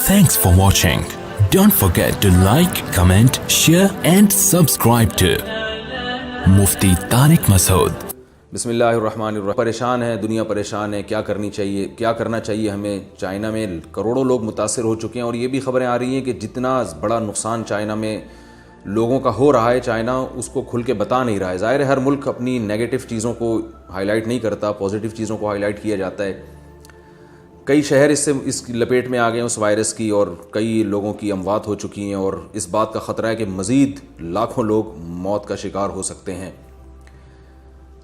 Thanks for watching. Don't forget to like, comment, share and subscribe to Mufti Tariq Masood. بسم اللہ الرحمن الرحیم. پریشان ہے دنیا، پریشان ہے، کیا کرنا چاہیے ہمیں. چائنا میں کروڑوں لوگ متاثر ہو چکے ہیں اور یہ بھی خبریں آ رہی ہیں کہ جتنا بڑا نقصان چائنا میں لوگوں کا ہو رہا ہے، چائنا اس کو کھل کے بتا نہیں رہا ہے. ظاہر ہے ہر ملک اپنی نیگیٹو چیزوں کو ہائی لائٹ نہیں کرتا، پازیٹیو چیزوں کو ہائی لائٹ کیا جاتا ہے. کئی شہر اس کی لپیٹ میں آ گئے ہیں اس وائرس کی، اور کئی لوگوں کی اموات ہو چکی ہیں، اور اس بات کا خطرہ ہے کہ مزید لاکھوں لوگ موت کا شکار ہو سکتے ہیں.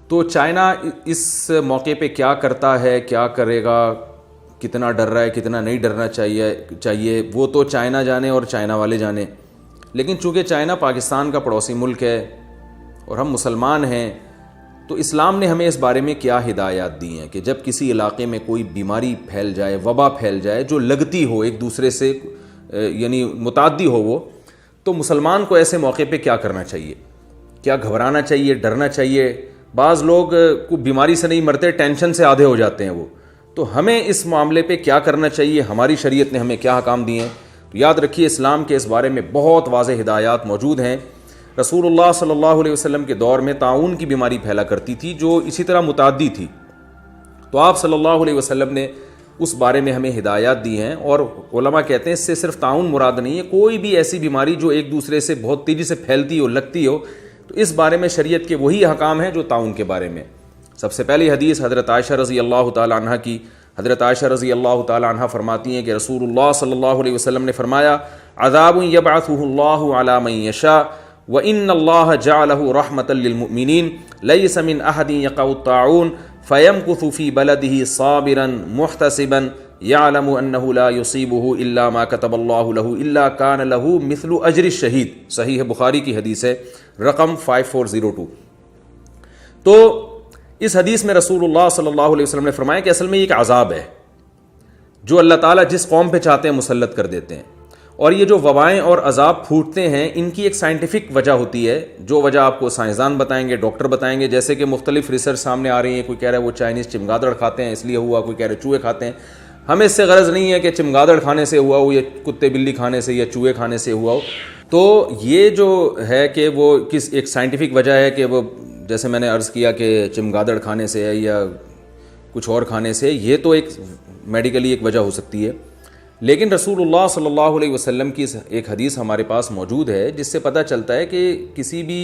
تو چائنا اس موقع پہ کیا کرتا ہے، کیا کرے گا، کتنا ڈر رہا ہے، کتنا نہیں ڈرنا چاہیے وہ تو چائنا جانے اور چائنا والے جانے. لیکن چونکہ چائنا پاکستان کا پڑوسی ملک ہے اور ہم مسلمان ہیں، تو اسلام نے ہمیں اس بارے میں کیا ہدایات دی ہیں کہ جب کسی علاقے میں کوئی بیماری پھیل جائے، وبا پھیل جائے جو لگتی ہو ایک دوسرے سے، یعنی متعدی ہو وہ، تو مسلمان کو ایسے موقع پہ کیا کرنا چاہیے؟ کیا گھبرانا چاہیے، ڈرنا چاہیے؟ بعض لوگ کو بیماری سے نہیں مرتے، ٹینشن سے آدھے ہو جاتے ہیں وہ. تو ہمیں اس معاملے پہ کیا کرنا چاہیے؟ ہماری شریعت نے ہمیں کیا احکام دیے ہیں؟ تو یاد رکھیے اسلام کے اس بارے میں بہت واضح ہدایات موجود ہیں. رسول اللہ صلی اللہ علیہ وسلم کے دور میں طاعون کی بیماری پھیلا کرتی تھی جو اسی طرح متعدی تھی. تو آپ صلی اللہ علیہ وسلم نے اس بارے میں ہمیں ہدایات دی ہیں، اور علماء کہتے ہیں اس سے صرف طاعون مراد نہیں ہے، کوئی بھی ایسی بیماری جو ایک دوسرے سے بہت تیزی سے پھیلتی ہو، لگتی ہو، تو اس بارے میں شریعت کے وہی احکام ہیں جو طاعون کے بارے میں. سب سے پہلی حدیث حضرت عائشہ رضی اللہ تعالی عنہ کی. حضرت عائشہ رضی اللہ تعالی عنہ فرماتی ہیں کہ رسول اللہ صلی اللہ علیہ وسلم نے فرمایا: عذاب یبعثہ اللہ علی من یشاء وَإِنَّ اللَّهَ جَعَلَهُ رَحْمَةً لِّلْمُؤْمِنِينَ لَيْسَ مِنْ أَحَدٍ يَقَعُ الطَّاعُونُ فَيَمْكُثُ فِي بَلَدِهِ صَابِرًا مُحْتَسِبًا يَعْلَمُ أَنَّهُ لَا يُصِيبُهُ إِلَّا مَا كَتَبَ اللَّهُ لَهُ إِلَّا كَانَ لَهُ مِثْلُ أَجْرِ الشَّهِيدِ. صحیح بخاری کی حدیث ہے، رقم 5402. تو اس حدیث میں رسول اللہ صلی اللہ علیہ وسلم نے فرمایا کہ اصل میں یہ ایک عذاب ہے جو اللہ تعالیٰ جس قوم پہ چاہتے ہیں مسلط کر دیتے ہیں. اور یہ جو وبائیں اور عذاب پھوٹتے ہیں ان کی ایک سائنٹیفک وجہ ہوتی ہے، جو وجہ آپ کو سائنسدان بتائیں گے، ڈاکٹر بتائیں گے. جیسے کہ مختلف ریسرچ سامنے آ رہی ہیں. کوئی کہہ رہا ہے وہ چائنیز چمگادڑ کھاتے ہیں اس لیے ہوا، کوئی کہہ رہے چوہے کھاتے ہیں. ہمیں اس سے غرض نہیں ہے کہ چمگادڑ کھانے سے ہوا ہو یا کتے بلی کھانے سے یا چوہے کھانے سے ہوا ہو. تو یہ جو ہے کہ وہ ایک سائنٹیفک وجہ ہے کہ وہ، جیسے میں نے عرض کیا کہ چمگادڑ کھانے سے ہے یا کچھ اور کھانے سے، یہ تو ایک میڈیکلی ایک وجہ ہو سکتی ہے. لیکن رسول اللہ صلی اللہ علیہ وسلم کی ایک حدیث ہمارے پاس موجود ہے جس سے پتہ چلتا ہے کہ کسی بھی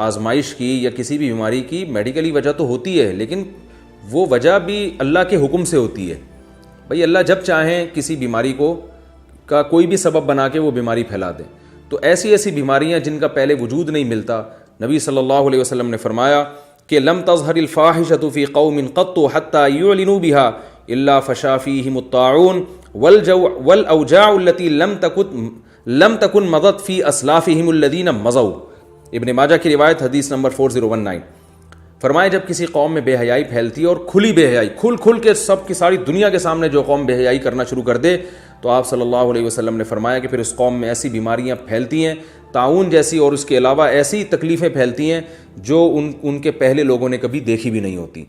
آزمائش کی یا کسی بھی بیماری کی میڈیکلی وجہ تو ہوتی ہے، لیکن وہ وجہ بھی اللہ کے حکم سے ہوتی ہے. بھئی اللہ جب چاہیں کسی بیماری کو کا کوئی بھی سبب بنا کے وہ بیماری پھیلا دیں. تو ایسی بیماریاں جن کا پہلے وجود نہیں ملتا، نبی صلی اللہ علیہ وسلم نے فرمایا کہ لم تظہر الفاحشۃ فی قوم قط حتی یعلنوا بها الا فشا فیہم الطاعون والاوجاع التي لم تکن مضت فی اسلافہم الذین مضوا. ابن ماجہ کی روایت، حدیث نمبر 4019. فرمایا جب کسی قوم میں بے حیائی پھیلتی ہے، اور کھلی بے حیائی، کھل کے سب کی ساری دنیا کے سامنے جو قوم بے حیائی کرنا شروع کر دے، تو آپ صلی اللہ علیہ وسلم نے فرمایا کہ پھر اس قوم میں ایسی بیماریاں پھیلتی ہیں، طاعون جیسی، اور اس کے علاوہ ایسی تکلیفیں پھیلتی ہیں جو ان کے پہلے لوگوں نے کبھی دیکھی بھی نہیں ہوتی.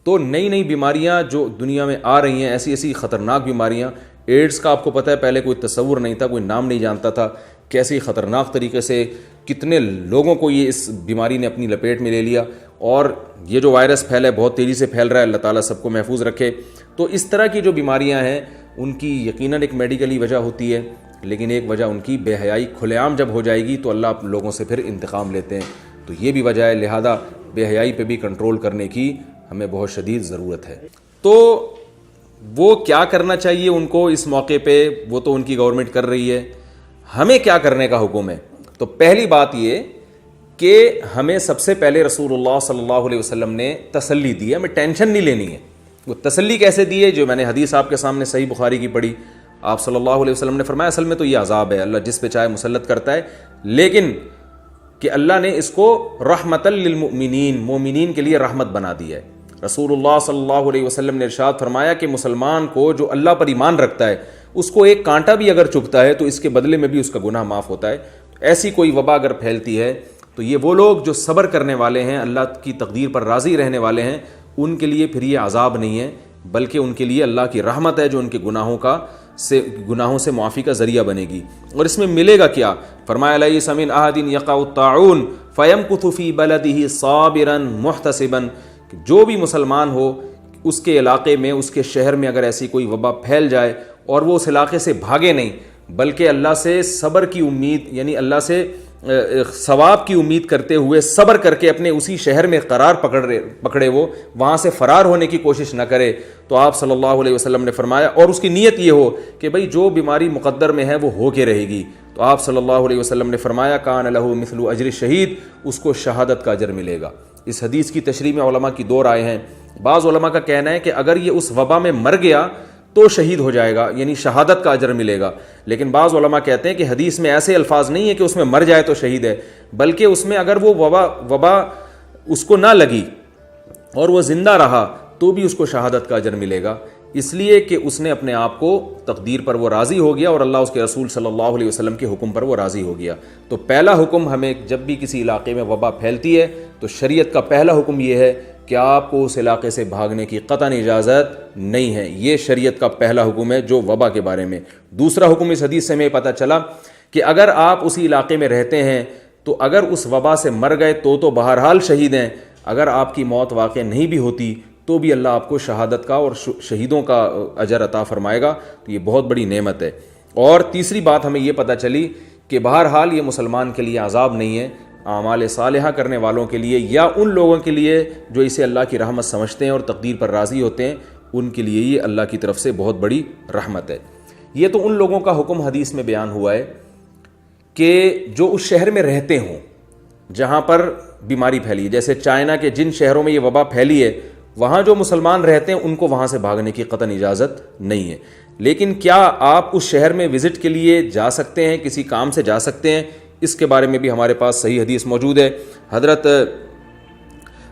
تو نئی بیماریاں جو دنیا میں آ رہی ہیں، ایسی خطرناک بیماریاں. ایڈز کا آپ کو پتہ ہے پہلے کوئی تصور نہیں تھا، کوئی نام نہیں جانتا تھا. کیسی خطرناک طریقے سے کتنے لوگوں کو یہ اس بیماری نے اپنی لپیٹ میں لے لیا. اور یہ جو وائرس پھیلا ہے بہت تیزی سے پھیل رہا ہے، اللہ تعالیٰ سب کو محفوظ رکھے. تو اس طرح کی جو بیماریاں ہیں ان کی یقیناً ایک میڈیکلی وجہ ہوتی ہے، لیکن ایک وجہ ان کی بے حیائی کھلے عام جب ہو جائے گی تو اللہ لوگوں سے پھر انتقام لیتے ہیں. تو یہ بھی وجہ ہے، لہذا بے حیائی پہ بھی کنٹرول کرنے کی ہمیں بہت شدید ضرورت ہے. تو وہ کیا کرنا چاہیے ان کو اس موقع پہ؟ وہ تو ان کی گورنمنٹ کر رہی ہے، ہمیں کیا کرنے کا حکم ہے؟ تو پہلی بات یہ کہ ہمیں سب سے پہلے رسول اللہ صلی اللہ علیہ وسلم نے تسلی دی ہے، ہمیں ٹینشن نہیں لینی ہے. وہ تسلی کیسے دی ہے؟ جو میں نے حدیث آپ کے سامنے صحیح بخاری کی پڑھی. آپ صلی اللہ علیہ وسلم نے فرمایا اصل میں تو یہ عذاب ہے، اللہ جس پہ چاہے مسلط کرتا ہے، لیکن کہ اللہ نے اس کو رحمۃ للمؤمنین، مومنین کے لیے رحمت بنا دی ہے. رسول اللہ صلی اللہ علیہ وسلم نے ارشاد فرمایا کہ مسلمان کو جو اللہ پر ایمان رکھتا ہے اس کو ایک کانٹا بھی اگر چبھتا ہے تو اس کے بدلے میں بھی اس کا گناہ معاف ہوتا ہے. ایسی کوئی وبا اگر پھیلتی ہے تو یہ وہ لوگ جو صبر کرنے والے ہیں، اللہ کی تقدیر پر راضی رہنے والے ہیں، ان کے لیے پھر یہ عذاب نہیں ہے، بلکہ ان کے لیے اللہ کی رحمت ہے جو ان کے گناہوں سے معافی کا ذریعہ بنے گی۔ اور اس میں ملے گا کیا؟ فرمایا لیس من احد یقع الطاعون فیمکث فی بلدہ صابرا محتسبا، جو بھی مسلمان ہو اس کے علاقے میں، اس کے شہر میں اگر ایسی کوئی وبا پھیل جائے اور وہ اس علاقے سے بھاگے نہیں، بلکہ اللہ سے صبر کی امید، یعنی اللہ سے ثواب کی امید کرتے ہوئے صبر کر کے اپنے اسی شہر میں قرار پکڑے، وہ وہاں سے فرار ہونے کی کوشش نہ کرے، تو آپ صلی اللہ علیہ وسلم نے فرمایا، اور اس کی نیت یہ ہو کہ بھئی جو بیماری مقدر میں ہے وہ ہو کے رہے گی، تو آپ صلی اللہ علیہ وسلم نے فرمایا کان لہ مثل اجر شہید، اس کو شہادت کا اجر ملے گا۔ اس حدیث کی تشریح میں علماء کی دو رائے ہیں۔ بعض علماء کا کہنا ہے کہ اگر یہ اس وبا میں مر گیا تو شہید ہو جائے گا، یعنی شہادت کا اجر ملے گا، لیکن بعض علماء کہتے ہیں کہ حدیث میں ایسے الفاظ نہیں ہے کہ اس میں مر جائے تو شہید ہے، بلکہ اس میں اگر وہ وبا اس کو نہ لگی اور وہ زندہ رہا تو بھی اس کو شہادت کا اجر ملے گا، اس لیے کہ اس نے اپنے آپ کو تقدیر پر وہ راضی ہو گیا اور اللہ اس کے رسول صلی اللہ علیہ وسلم کے حکم پر وہ راضی ہو گیا۔ تو پہلا حکم ہمیں جب بھی کسی علاقے میں وبا پھیلتی ہے تو شریعت کا پہلا حکم یہ ہے کہ آپ کو اس علاقے سے بھاگنے کی قطعاً اجازت نہیں ہے، یہ شریعت کا پہلا حکم ہے جو وبا کے بارے میں۔ دوسرا حکم اس حدیث سے ہمیں پتہ چلا کہ اگر آپ اسی علاقے میں رہتے ہیں تو اگر اس وبا سے مر گئے تو بہرحال شہید ہیں، اگر آپ کی موت واقع نہیں بھی ہوتی تو بھی اللہ آپ کو شہادت کا اور شہیدوں کا اجر عطا فرمائے گا، تو یہ بہت بڑی نعمت ہے۔ اور تیسری بات ہمیں یہ پتہ چلی کہ بہرحال یہ مسلمان کے لیے عذاب نہیں ہے، اعمال صالحہ کرنے والوں کے لیے یا ان لوگوں کے لیے جو اسے اللہ کی رحمت سمجھتے ہیں اور تقدیر پر راضی ہوتے ہیں، ان کے لیے یہ اللہ کی طرف سے بہت بڑی رحمت ہے۔ یہ تو ان لوگوں کا حکم حدیث میں بیان ہوا ہے کہ جو اس شہر میں رہتے ہوں جہاں پر بیماری پھیلی ہے، جیسے چائنا کے جن شہروں میں یہ وبا پھیلی ہے وہاں جو مسلمان رہتے ہیں ان کو وہاں سے بھاگنے کی قطعاً اجازت نہیں ہے، لیکن کیا آپ اس شہر میں وزٹ کے لیے جا سکتے ہیں، کسی کام سے جا سکتے ہیں؟ اس کے بارے میں بھی ہمارے پاس صحیح حدیث موجود ہے۔ حضرت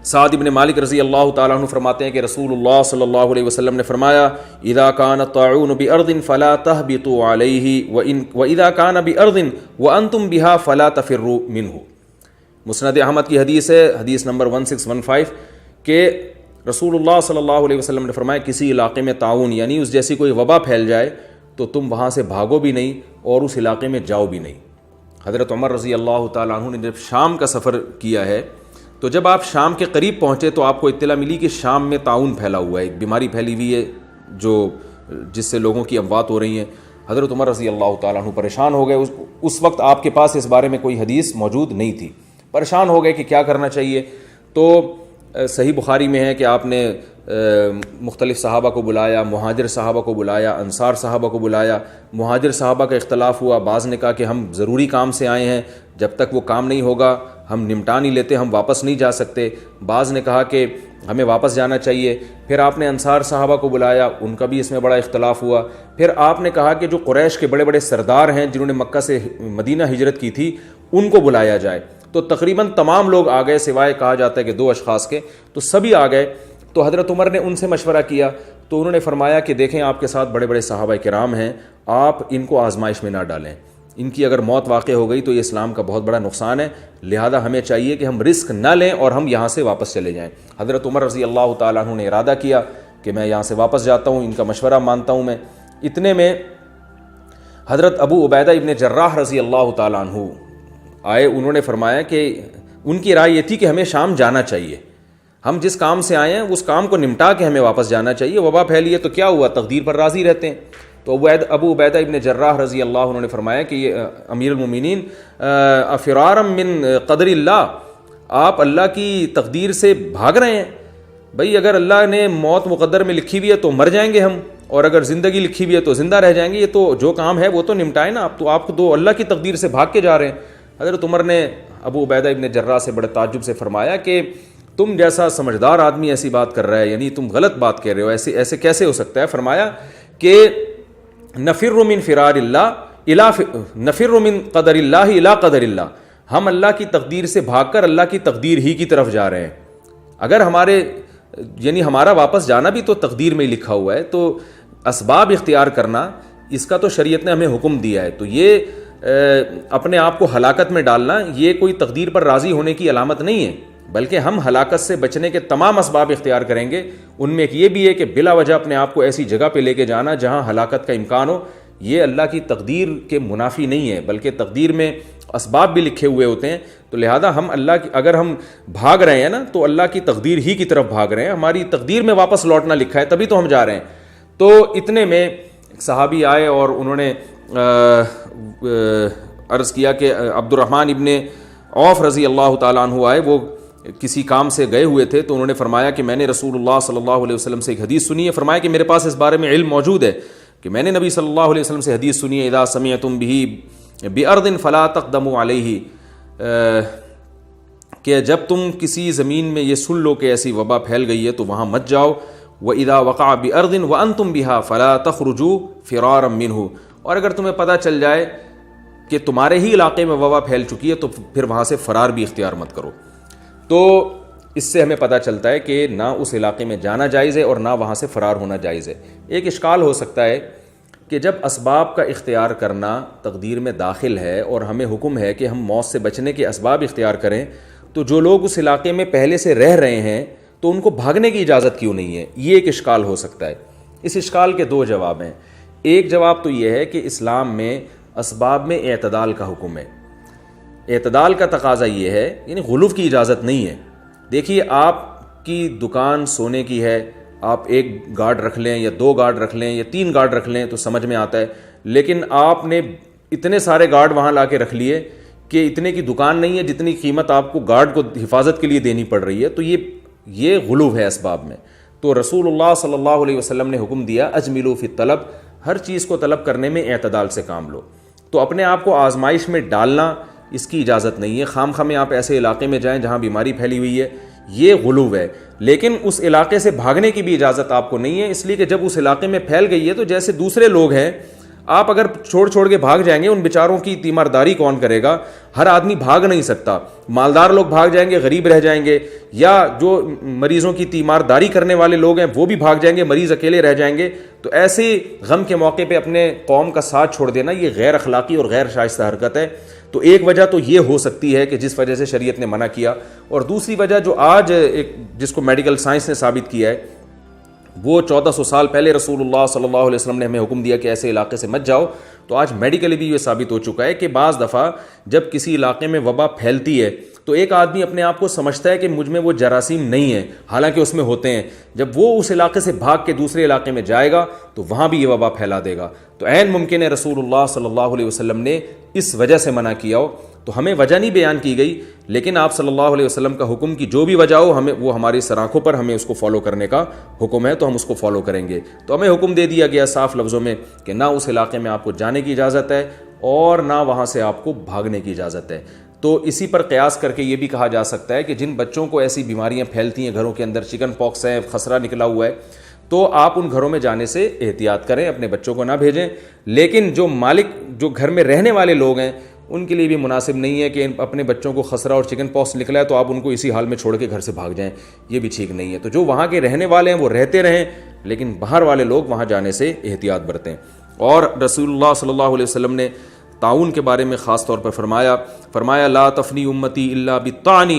سعد بن مالک رضی اللہ تعالیٰ عنہ فرماتے ہیں کہ رسول اللہ صلی اللہ علیہ وسلم نے فرمایا اذا کان الطاعون بارض فلا تهبطوا علیہ واذا کان بارض وانتم بها فلا تفروا منه۔ مسند احمد کی حدیث ہے، حدیث نمبر 1615، کہ رسول اللہ صلی اللہ علیہ وسلم نے فرمایا کسی علاقے میں طاعون یعنی اس جیسی کوئی وبا پھیل جائے تو تم وہاں سے بھاگو بھی نہیں اور اس علاقے میں جاؤ بھی نہیں۔ حضرت عمر رضی اللہ تعالیٰ عنہ نے جب شام کا سفر کیا ہے تو جب آپ شام کے قریب پہنچے تو آپ کو اطلاع ملی کہ شام میں طاعون پھیلا ہوا ہے، ایک بیماری پھیلی ہوئی ہے جس سے لوگوں کی اموات ہو رہی ہیں۔ حضرت عمر رضی اللہ تعالیٰ عنہ پریشان ہو گئے، اس وقت آپ کے پاس اس بارے میں کوئی حدیث موجود نہیں تھی، پریشان ہو گئے کہ کیا کرنا چاہیے۔ تو صحیح بخاری میں ہے کہ آپ نے مختلف صحابہ کو بلایا، مہاجر صحابہ کو بلایا، انصار صحابہ کو بلایا۔ مہاجر صحابہ کا اختلاف ہوا، بعض نے کہا کہ ہم ضروری کام سے آئے ہیں، جب تک وہ کام نہیں ہوگا ہم نمٹا نہیں لیتے، ہم واپس نہیں جا سکتے۔ بعض نے کہا کہ ہمیں واپس جانا چاہیے۔ پھر آپ نے انصار صحابہ کو بلایا، ان کا بھی اس میں بڑا اختلاف ہوا۔ پھر آپ نے کہا کہ جو قریش کے بڑے بڑے سردار ہیں جنہوں نے مکہ سے مدینہ ہجرت کی تھی ان کو بلایا جائے، تو تقریباً تمام لوگ آ گئے سوائے کہا جاتا ہے کہ 2 اشخاص کے، تو سبھی آ گئے۔ تو حضرت عمر نے ان سے مشورہ کیا تو انہوں نے فرمایا کہ دیکھیں آپ کے ساتھ بڑے بڑے صحابہ کرام ہیں، آپ ان کو آزمائش میں نہ ڈالیں، ان کی اگر موت واقع ہو گئی تو یہ اسلام کا بہت بڑا نقصان ہے، لہذا ہمیں چاہیے کہ ہم رسک نہ لیں اور ہم یہاں سے واپس چلے جائیں۔ حضرت عمر رضی اللہ تعالیٰ عنہ نے ارادہ کیا کہ میں یہاں سے واپس جاتا ہوں، ان کا مشورہ مانتا ہوں میں۔ اتنے میں حضرت ابو عبیدہ ابن جراح رضی اللہ تعالیٰ عنہ آئے، انہوں نے فرمایا کہ ان کی رائے یہ تھی کہ ہمیں شام جانا چاہیے، ہم جس کام سے آئے ہیں اس کام کو نمٹا کے ہمیں واپس جانا چاہیے، وبا پھیلی ہے تو کیا ہوا، تقدیر پر راضی رہتے ہیں۔ تو ابو عبیدہ ابن جراح رضی اللہ عنہ نے فرمایا کہ یہ امیر المومنین افرارا من قدر اللہ، آپ اللہ کی تقدیر سے بھاگ رہے ہیں، بھئی اگر اللہ نے موت مقدر میں لکھی ہوئی ہے تو مر جائیں گے ہم، اور اگر زندگی لکھی ہوئی ہے تو زندہ رہ جائیں گے، یہ تو جو کام ہے وہ تو نمٹائے نا، آپ تو اللہ کی تقدیر سے بھاگ کے جا رہے ہیں۔ حضرت عمر نے ابو عبیدہ ابن جراح سے بڑے تعجب سے فرمایا کہ تم جیسا سمجھدار آدمی ایسی بات کر رہا ہے، یعنی تم غلط بات کہہ رہے ہو، ایسے کیسے ہو سکتا ہے؟ فرمایا کہ نفر من فرار اللہ نفر من قدر اللہ الی قدر اللہ، ہم اللہ کی تقدیر سے بھاگ کر اللہ کی تقدیر ہی کی طرف جا رہے ہیں۔ اگر ہمارا واپس جانا بھی تو تقدیر میں ہی لکھا ہوا ہے، تو اسباب اختیار کرنا اس کا تو شریعت نے ہمیں حکم دیا ہے، تو یہ اپنے آپ کو ہلاکت میں ڈالنا یہ کوئی تقدیر پر راضی ہونے کی علامت نہیں ہے، بلکہ ہم ہلاکت سے بچنے کے تمام اسباب اختیار کریں گے. ان میں ایک یہ بھی ہے کہ بلا وجہ اپنے آپ کو ایسی جگہ پہ لے کے جانا جہاں ہلاکت کا امکان ہو. یہ اللہ کی تقدیر کے منافی نہیں ہے، بلکہ تقدیر میں اسباب بھی لکھے ہوئے ہوتے ہیں. تو لہذا ہم اللہ کی اگر ہم بھاگ رہے ہیں نا تو اللہ کی تقدیر ہی کی طرف بھاگ رہے ہیں. ہماری تقدیر میں واپس لوٹنا لکھا ہے، تبھی تو ہم جا رہے ہیں. تو اتنے میں صحابی آئے اور انہوں نے عرض کیا کہ عبد الرحمن ابن عوف رضی اللہ تعالیٰ عنہ آئے. وہ کسی کام سے گئے ہوئے تھے تو انہوں نے فرمایا کہ میں نے رسول اللہ صلی اللہ علیہ وسلم سے ایک حدیث سنی ہے. فرمایا کہ میرے پاس اس بارے میں علم موجود ہے کہ میں نے نبی صلی اللہ علیہ وسلم سے حدیث سنی ہے، اذا سمعتم به بارض فلا تقدموا علیہ، کہ جب تم کسی زمین میں یہ سن لو کہ ایسی وبا پھیل گئی ہے تو وہاں مت جاؤ. وَإِذَا وَقَعَ بِأَرْضٍ وَأَنْتُمْ بِهَا فَلَا تَخْرُجُوا فِرَارًا مِّنْهُ، اور اگر تمہیں پتہ چل جائے کہ تمہارے ہی علاقے میں وبا پھیل چکی ہے تو پھر وہاں سے فرار بھی اختیار مت کرو. تو اس سے ہمیں پتہ چلتا ہے کہ نہ اس علاقے میں جانا جائز ہے اور نہ وہاں سے فرار ہونا جائز ہے. ایک اشکال ہو سکتا ہے کہ جب اسباب کا اختیار کرنا تقدیر میں داخل ہے اور ہمیں حکم ہے کہ ہم موت سے بچنے کے اسباب اختیار کریں، تو جو لوگ اس علاقے میں پہلے سے رہ رہے ہیں تو ان کو بھاگنے کی اجازت کیوں نہیں ہے؟ یہ ایک اشکال ہو سکتا ہے. اس اشکال کے دو جواب ہیں. ایک جواب تو یہ ہے کہ اسلام میں اسباب میں اعتدال کا حکم ہے. اعتدال کا تقاضا یہ ہے، یعنی غلو کی اجازت نہیں ہے. دیکھیے آپ کی دکان سونے کی ہے، آپ ایک گارڈ رکھ لیں یا 2 گارڈ رکھ لیں یا 3 گارڈ رکھ لیں تو سمجھ میں آتا ہے، لیکن آپ نے اتنے سارے گارڈ وہاں لا کے رکھ لیے کہ اتنے کی دکان نہیں ہے جتنی قیمت آپ کو گارڈ کو حفاظت کے لیے دینی پڑ رہی ہے. تو یہ غلو ہے اسباب میں. تو رسول اللہ صلی اللہ علیہ وسلم نے حکم دیا اجملوا فی الطلب، ہر چیز کو طلب کرنے میں اعتدال سے کام لو. تو اپنے آپ کو آزمائش میں ڈالنا اس کی اجازت نہیں ہے. خام خواہ آپ ایسے علاقے میں جائیں جہاں بیماری پھیلی ہوئی ہے، یہ غلو ہے. لیکن اس علاقے سے بھاگنے کی بھی اجازت آپ کو نہیں ہے، اس لیے کہ جب اس علاقے میں پھیل گئی ہے تو جیسے دوسرے لوگ ہیں، آپ اگر چھوڑ کے بھاگ جائیں گے ان بیچاروں کی تیمارداری کون کرے گا؟ ہر آدمی بھاگ نہیں سکتا. مالدار لوگ بھاگ جائیں گے، غریب رہ جائیں گے، یا جو مریضوں کی تیمارداری کرنے والے لوگ ہیں وہ بھی بھاگ جائیں گے، مریض اکیلے رہ جائیں گے. تو ایسے غم کے موقع پہ اپنے قوم کا ساتھ چھوڑ دینا یہ غیر اخلاقی اور غیر شائستہ حرکت ہے. تو ایک وجہ تو یہ ہو سکتی ہے کہ جس وجہ سے شریعت نے منع کیا. اور دوسری وجہ جو آج جس کو میڈیکل سائنس نے ثابت کیا ہے، وہ 1400 سال پہلے رسول اللہ صلی اللہ علیہ وسلم نے ہمیں حکم دیا کہ ایسے علاقے سے مت جاؤ. تو آج میڈیکلی بھی یہ ثابت ہو چکا ہے کہ بعض دفعہ جب کسی علاقے میں وبا پھیلتی ہے تو ایک آدمی اپنے آپ کو سمجھتا ہے کہ مجھ میں وہ جراثیم نہیں ہیں، حالانکہ اس میں ہوتے ہیں. جب وہ اس علاقے سے بھاگ کے دوسرے علاقے میں جائے گا تو وہاں بھی یہ وبا پھیلا دے گا. تو عین ممکن ہے رسول اللہ صلی اللہ علیہ وسلم نے اس وجہ سے منع کیا ہو. تو ہمیں وجہ نہیں بیان کی گئی، لیکن آپ صلی اللہ علیہ وسلم کا حکم کی جو بھی وجہ ہو، ہمیں وہ ہماری سراخوں پر ہمیں اس کو فالو کرنے کا حکم ہے، تو ہم اس کو فالو کریں گے. تو ہمیں حکم دے دیا گیا صاف لفظوں میں کہ نہ اس علاقے میں آپ کو جانے کی اجازت ہے اور نہ وہاں سے آپ کو بھاگنے کی اجازت ہے. تو اسی پر قیاس کر کے یہ بھی کہا جا سکتا ہے کہ جن بچوں کو ایسی بیماریاں پھیلتی ہیں گھروں کے اندر، چکن پاکس ہے، خسرہ نکلا ہوا ہے، تو آپ ان گھروں میں جانے سے احتیاط کریں، اپنے بچوں کو نہ بھیجیں. لیکن جو مالک جو گھر میں رہنے والے لوگ ہیں ان کے لیے بھی مناسب نہیں ہے کہ اپنے بچوں کو خسرہ اور چکن پاکس نکلا ہے تو آپ ان کو اسی حال میں چھوڑ کے گھر سے بھاگ جائیں، یہ بھی ٹھیک نہیں ہے. تو جو وہاں کے رہنے والے ہیں وہ رہتے رہیں، لیکن باہر والے لوگ وہاں جانے سے احتیاط برتیں. اور رسول اللہ صلی اللہ علیہ وسلم نے طاعون کے بارے میں خاص طور پر فرمایا لا تفنی امتی الا بالطعن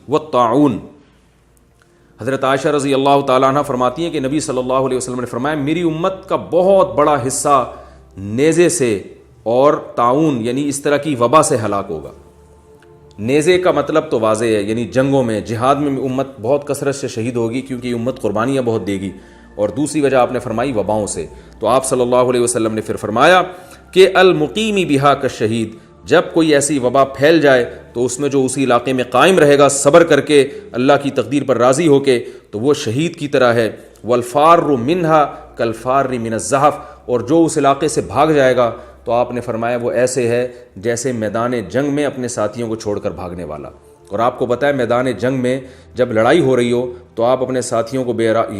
والطاعون. حضرت عائشہ رضی اللہ تعالیٰ عنہ فرماتی ہیں کہ نبی صلی اللہ علیہ وسلم نے فرمایا میری امت کا بہت بڑا حصہ نیزے سے اور طاعون یعنی اس طرح کی وبا سے ہلاک ہوگا. نیزے کا مطلب تو واضح ہے، یعنی جنگوں میں، جہاد میں امت بہت کثرت سے شہید ہوگی کیونکہ یہ امت قربانیاں بہت دے گی. اور دوسری وجہ آپ نے فرمائی وباؤں سے. تو آپ صلی اللہ علیہ وسلم نے پھر فرمایا کہ المقیمی بہا کالشہید، جب کوئی ایسی وبا پھیل جائے تو اس میں جو اسی علاقے میں قائم رہے گا صبر کر کے اللہ کی تقدیر پر راضی ہو کے، تو وہ شہید کی طرح ہے. والفار منہا کالفار من الزحف، اور جو اس علاقے سے بھاگ جائے گا تو آپ نے فرمایا وہ ایسے ہے جیسے میدان جنگ میں اپنے ساتھیوں کو چھوڑ کر بھاگنے والا. اور آپ کو بتائیں میدان جنگ میں جب لڑائی ہو رہی ہو تو آپ اپنے ساتھیوں کو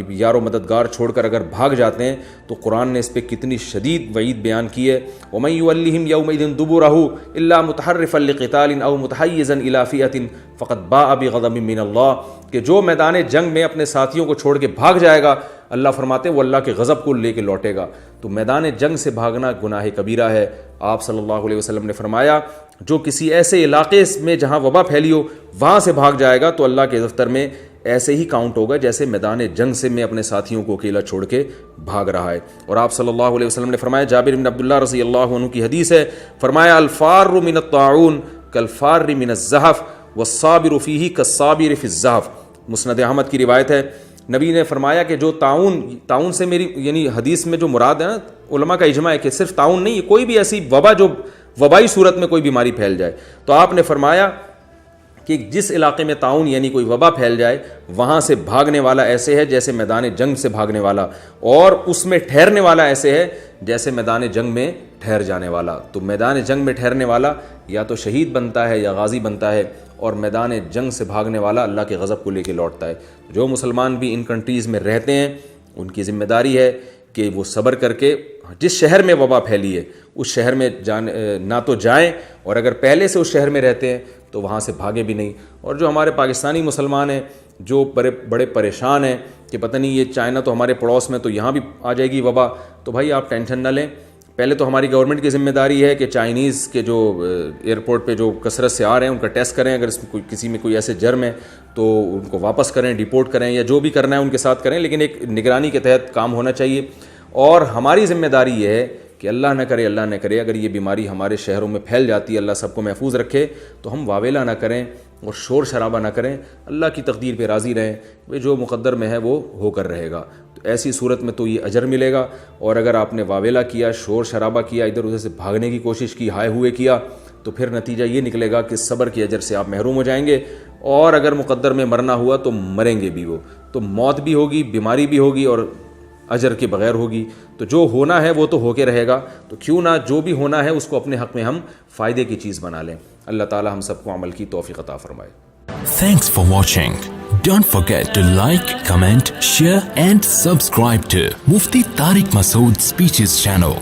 یار و مددگار چھوڑ کر اگر بھاگ جاتے ہیں تو قرآن نے اس پہ کتنی شدید وعید بیان کی ہے. وَمَن يُوَلِّهِمْ يَوْمَئِذٍ دُبُرَهُ إِلَّا مُتَحَرِّفًا لِقِتَالٍ أَوْ مُتَحَيِّزًا إِلَىٰ فِئَةٍ فَقَدْ بَاءَ بِغَضَبٍ مِّنَ اللَّهِ، کہ جو میدان جنگ میں اپنے ساتھیوں کو چھوڑ کے بھاگ جائے گا اللہ فرماتے ہیں وہ اللہ کے غضب کو لے کے لوٹے گا. تو میدان جنگ سے بھاگنا گناہ کبیرہ ہے. آپ صلی اللہ علیہ وسلم نے فرمایا جو کسی ایسے علاقے میں جہاں وبا پھیلی ہو وہاں سے بھاگ جائے گا تو اللہ کے دفتر میں ایسے ہی کاؤنٹ ہوگا جیسے میدان جنگ سے میں اپنے ساتھیوں کو اکیلا چھوڑ کے بھاگ رہا ہے. اور آپ صلی اللہ علیہ وسلم نے فرمایا, جابر بن عبداللہ رضی اللہ عنہ کی حدیث ہے, فرمایا الفار من الطاعون کالفار من الزحف والصابر فیہ کالصابر فی الزحف. مسند احمد کی روایت ہے, نبی نے فرمایا کہ جو تعاون سے میری یعنی حدیث میں جو مراد ہے نا, علماء کا اجماع ہے کہ صرف تعاون نہیں, کوئی بھی ایسی وبا جو وبائی صورت میں کوئی بیماری پھیل جائے, تو آپ نے فرمایا کہ جس علاقے میں تعاون یعنی کوئی وبا پھیل جائے وہاں سے بھاگنے والا ایسے ہے جیسے میدان جنگ سے بھاگنے والا, اور اس میں ٹھہرنے والا ایسے ہے جیسے میدان جنگ میں ٹھہر جانے والا. تو میدان جنگ میں ٹھہرنے والا یا تو شہید بنتا ہے یا غازی بنتا ہے, اور میدان جنگ سے بھاگنے والا اللہ کے غضب کو لے کے لوٹتا ہے. جو مسلمان بھی ان کنٹریز میں رہتے ہیں ان کی ذمہ داری ہے کہ وہ صبر کر کے جس شہر میں وبا پھیلی ہے اس شہر میں نہ تو جائیں, اور اگر پہلے سے اس شہر میں رہتے ہیں تو وہاں سے بھاگے بھی نہیں. اور جو ہمارے پاکستانی مسلمان ہیں جو بڑے پریشان ہیں کہ پتہ نہیں یہ چائنا تو ہمارے پڑوس میں تو یہاں بھی آ جائے گی وبا, تو بھائی آپ ٹینشن نہ لیں. پہلے تو ہماری گورنمنٹ کی ذمہ داری ہے کہ چائنیز کے جو ایئرپورٹ پہ جو کثرت سے آ رہے ہیں ان کا ٹیسٹ کریں, اگر اس میں کسی میں کوئی ایسے جرم ہے تو ان کو واپس کریں, ڈیپورٹ کریں, یا جو بھی کرنا ہے ان کے ساتھ کریں, لیکن ایک نگرانی کے تحت کام ہونا چاہیے. اور ہماری ذمہ داری یہ ہے کہ اللہ نہ کرے اگر یہ بیماری ہمارے شہروں میں پھیل جاتی ہے, اللہ سب کو محفوظ رکھے, تو ہم واویلا نہ کریں اور شور شرابہ نہ کریں, اللہ کی تقدیر پہ راضی رہیں, جو مقدر میں ہے وہ ہو کر رہے گا. تو ایسی صورت میں تو یہ اجر ملے گا, اور اگر آپ نے واویلا کیا, شور شرابہ کیا, ادھر ادھر سے بھاگنے کی کوشش کی, ہائے ہوئے کیا, تو پھر نتیجہ یہ نکلے گا کہ صبر کے اجر سے آپ محروم ہو جائیں گے. اور اگر مقدر میں مرنا ہوا تو مریں گے بھی, وہ تو موت بھی ہوگی, بیماری بھی ہوگی, اور اجر کے بغیر ہوگی. تو جو ہونا ہے وہ تو ہو کے رہے گا, تو کیوں نہ جو بھی ہونا ہے اس کو اپنے حق میں ہم فائدے کی چیز بنا لیں. اللہ تعالی ہم سب کو عمل کی توفیق عطا فرمائے. Thanks for watching. Don't forget to like, comment, share and subscribe to Mufti Tariq Masood Speeches channel.